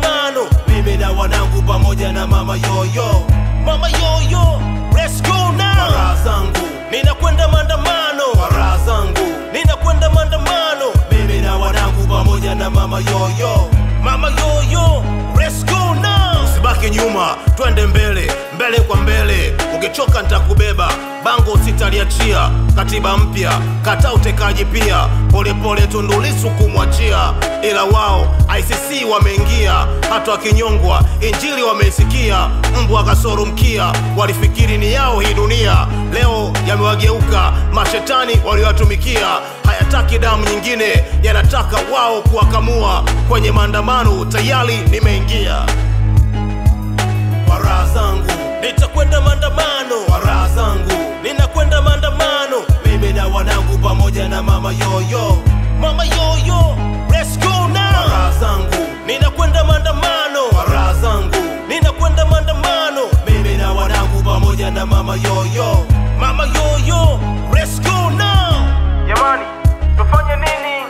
maandamano, mimi na wanangu pamoja na mama yoyo. Mama yoyo, let's go now. Para zangu ninakwenda maandamano, para zangu ninakwenda maandamano, mimi na wanangu pamoja na mama yoyo. Mama yoyo, let's go now. Usibaki nyuma, twende mbele, mbele kwa mbele. Ungechoka nitakubeba, bango sitaliachia. Katiba mpya, kata utekaji pia. Pole pole Tundu Lissu kumwachia. Ila wao ICC wameingia, hata wakinyongwa injili wameisikia. Mbwa kasoro mkia, walifikiri ni yao hii dunia. Leo yamewageuka, mashetani waliwatumikia. Hayataki damu nyingine, yanataka wao kuwakamua. Kwenye maandamano tayari nimeingia. Para zangu nitakwenda maandamano, para zangu ninakwenda maandamano, mimi na wanangu pamoja na mama yoyo. Mama yoyo, let's go now. Para zangu ninakwenda maandamano, para zangu ninakwenda maandamano, mimi na wanangu pamoja na mama yoyo. Mama yoyo, let's go now. Jamani, tufanye nini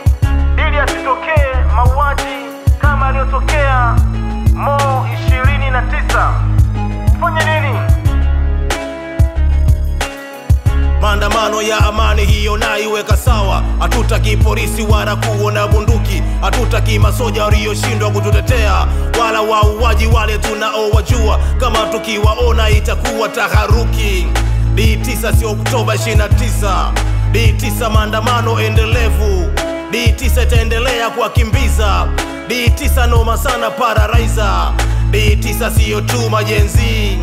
ili asitokee mauaji kama aliyotokea Mo 29? Tufanye nini? Maandamano ya amani hiyo na iweka sawa. Hatutaki polisi wala kuona bunduki. Hatutaki masoja walioshindwa kututetea, wala wauaji wale tunaowajua. Kama tukiwaona itakuwa taharuki. D9 sio Oktoba 29. D9 maandamano endelevu. D9 itaendelea kuwakimbiza. D9 noma sana pararaiza. D9 sio tu majenzi.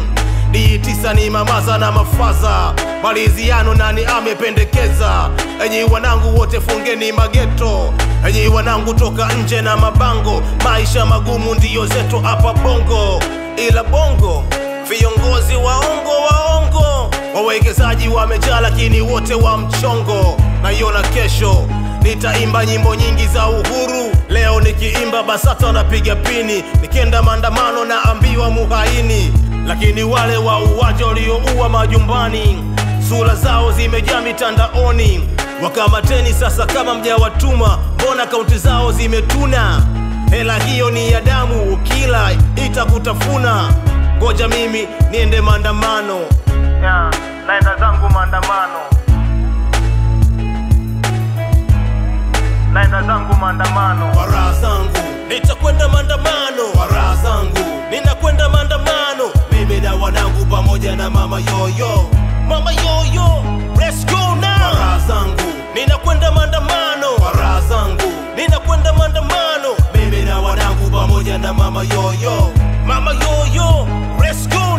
D9 ni mamaza na mafaza. Maliziano nani amependekeza? Enyi wanangu wote fungeni mageto. Enyi wanangu toka nje na mabango. Maisha magumu ndiyo zetu hapa Bongo. Ila Bongo viongozi waongo. Wawekezaji wamejaa lakini wote wa mchongo. Naiona kesho nitaimba nyimbo nyingi za uhuru. Leo nikiimba BASATA napiga pini. Nikienda maandamano na ambiwa muhaini. Lakini wale wauaji walioua majumbani, sura zao zimejaa mitandaoni. Wakamateni sasa kama mjawatuma, mbona kaunti zao zimetuna? Hela hiyo ni ya damu, ukila itakutafuna. Ngoja mimi niende maandamano, naenda zangu maandamano, naenda zangu maandamano. para zangu nitakwenda maandamano, para zangu ninakwenda maandamano, mimi na wanangu pamoja na mama yoyo. Mama yoyo, let's go now. Para zangu ninakwenda maandamano, para zangu ninakwenda maandamano, mimi na wanangu pamoja na mama yoyo. Mama yoyo, let's go.